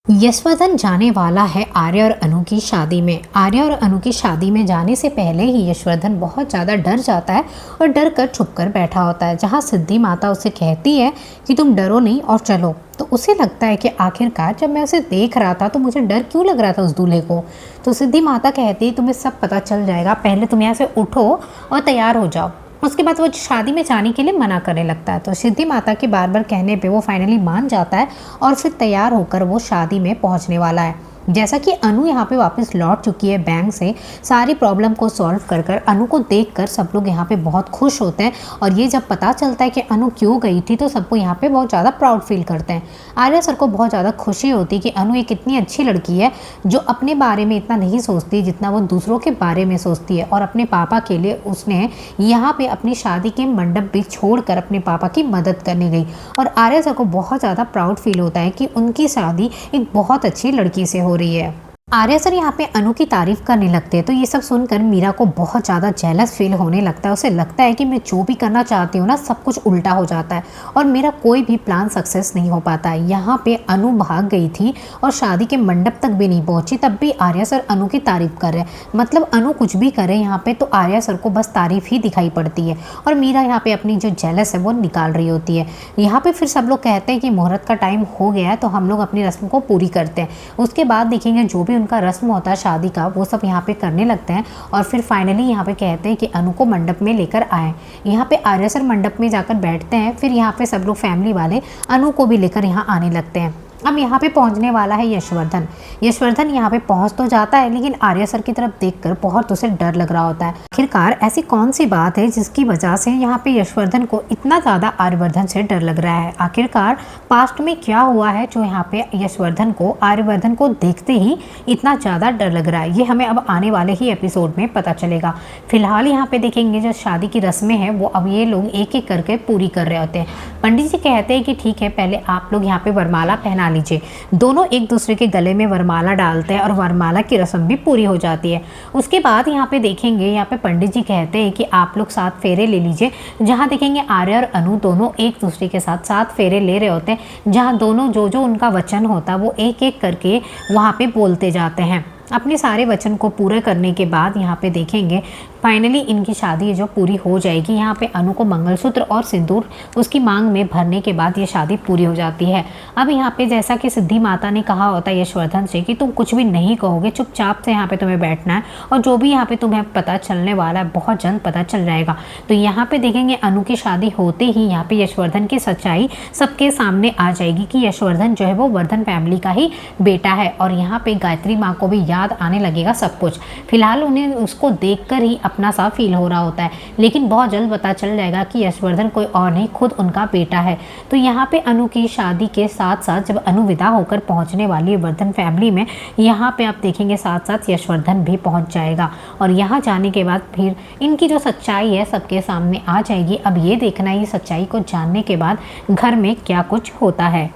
यशवर्धन जाने वाला है आर्य और अनु की शादी में। आर्य और अनु की शादी में जाने से पहले ही यशवर्धन बहुत ज़्यादा डर जाता है और डर कर छुप कर बैठा होता है। जहाँ सिद्धि माता उसे कहती है कि तुम डरो नहीं और चलो, तो उसे लगता है कि आखिरकार जब मैं उसे देख रहा था तो मुझे डर क्यों लग रहा था उस दूल्हे को। तो सिद्धि माता कहती है तुम्हें सब पता चल जाएगा, पहले तुम यहाँ से उठो और तैयार हो जाओ। उसके बाद वो शादी में जाने के लिए मना करने लगता है। तो सिद्धि माता के बार बार कहने पे वो फाइनली मान जाता है और फिर तैयार होकर वो शादी में पहुंचने वाला है। जैसा कि अनु यहाँ पे वापस लौट चुकी है बैंक से, सारी प्रॉब्लम को सॉल्व कर कर अनु को देखकर सब लोग यहाँ पे बहुत खुश होते हैं। और ये जब पता चलता है कि अनु क्यों गई थी तो सबको यहाँ पे बहुत ज़्यादा प्राउड फील करते हैं। आर्या सर को बहुत ज़्यादा खुशी होती है कि अनु एक इतनी अच्छी लड़की है जो अपने बारे में इतना नहीं सोचती जितना वो दूसरों के बारे में सोचती है। और अपने पापा के लिए उसने यहाँ पे अपनी शादी के मंडप भी छोड़कर अपने पापा की मदद करने गई। और आर्या सर को बहुत ज़्यादा प्राउड फील होता है कि उनकी शादी एक बहुत अच्छी लड़की से हो रही है। आर्या सर यहाँ पे अनु की तारीफ करने लगते हैं तो ये सब सुनकर मीरा को बहुत ज़्यादा जेलस फील होने लगता है। उसे लगता है कि मैं जो भी करना चाहती हूँ ना सब कुछ उल्टा हो जाता है और मेरा कोई भी प्लान सक्सेस नहीं हो पाता है। यहाँ पे अनु भाग गई थी और शादी के मंडप तक भी नहीं पहुँची, तब भी आर्या सर अनु की तारीफ कर रहे हैं। मतलब अनु कुछ भी करे यहाँ पे तो आर्या सर को बस तारीफ ही दिखाई पड़ती है और मीरा यहाँ पे अपनी जो जेलस है वो निकाल रही होती है। यहाँ पे फिर सब लोग कहते हैं कि मुहूर्त का टाइम हो गया है तो हम लोग अपनी रस्म को पूरी करते हैं। उसके बाद देखेंगे जो भी उनका रस्म होता है शादी का वो सब यहाँ पे करने लगते हैं। और फिर फाइनली यहाँ पे कहते हैं कि अनु को मंडप में लेकर आए। यहाँ पे आर्या सर मंडप में जाकर बैठते हैं। फिर यहाँ पे सब लोग फैमिली वाले अनु को भी लेकर यहाँ आने लगते हैं। अब यहाँ पे पहुँचने वाला है यशवर्धन। यशवर्धन यहाँ पे पहुँच तो जाता है लेकिन आर्या सर की तरफ देखकर बहुत उसे डर लग रहा होता है। आखिरकार ऐसी कौन सी बात है जिसकी वजह से यहाँ पे यशवर्धन को इतना ज़्यादा आर्यवर्धन से डर लग रहा है। आखिरकार पास्ट में क्या हुआ है जो यहाँ पे यशवर्धन को आर्यवर्धन को देखते ही इतना ज़्यादा डर लग रहा है, ये हमें अब आने वाले ही एपिसोड में पता चलेगा। फिलहाल यहाँ पे देखेंगे जो शादी की रस्में हैं वो अब ये लोग एक एक करके पूरी कर रहे होते हैं। पंडित जी कहते हैं कि ठीक है पहले आप लोग यहाँ पे वरमाला पहना लीजिए। दोनों एक दूसरे के गले में वरमाला डालते हैं और वरमाला की रस्म भी पूरी हो जाती है। उसके बाद यहाँ पे देखेंगे यहाँ पे पंडित जी कहते हैं कि आप लोग 7 फेरे ले लीजिए। जहाँ देखेंगे आर्या और अनु दोनों एक दूसरे के साथ 7 फेरे ले रहे होते हैं, जहाँ दोनों जो जो उनका वचन होता है वो एक एक करके वहाँ पे बोलते जाते हैं। अपने सारे वचन को पूरे करने के बाद यहाँ पे देखेंगे फाइनली इनकी शादी जो पूरी हो जाएगी। यहाँ पे अनु को मंगलसूत्र और सिंदूर उसकी मांग में भरने के बाद ये शादी पूरी हो जाती है। अब यहाँ पे जैसा कि सिद्धि माता ने कहा होता है यशवर्धन से कि तुम कुछ भी नहीं कहोगे, चुपचाप से यहाँ पे तुम्हें बैठना है और जो भी यहाँ पे तुम्हें पता चलने वाला है बहुत जल्द पता चल जाएगा। तो यहाँ पे देखेंगे अनु की शादी होते ही यहाँ पे यशवर्धन की सच्चाई सबके सामने आ जाएगी कि यशवर्धन जो है वो वर्धन फैमिली का ही बेटा है। और यहाँ पे गायत्री माँ को भी याद आने लगेगा सब कुछ। फिलहाल उन्हें उसको देखकर ही अपना सा फील हो रहा होता है, लेकिन बहुत जल्द पता चल जाएगा कि यशवर्धन कोई और नहीं खुद उनका बेटा है। तो यहाँ पे अनु की शादी के साथ साथ जब अनु विदा होकर पहुँचने वाली है वर्धन फैमिली में, यहाँ पे आप देखेंगे साथ साथ यशवर्धन भी पहुँच जाएगा। और यहाँ जाने के बाद फिर इनकी जो सच्चाई है सबके सामने आ जाएगी। अब ये देखना है सच्चाई को जानने के बाद घर में क्या कुछ होता है।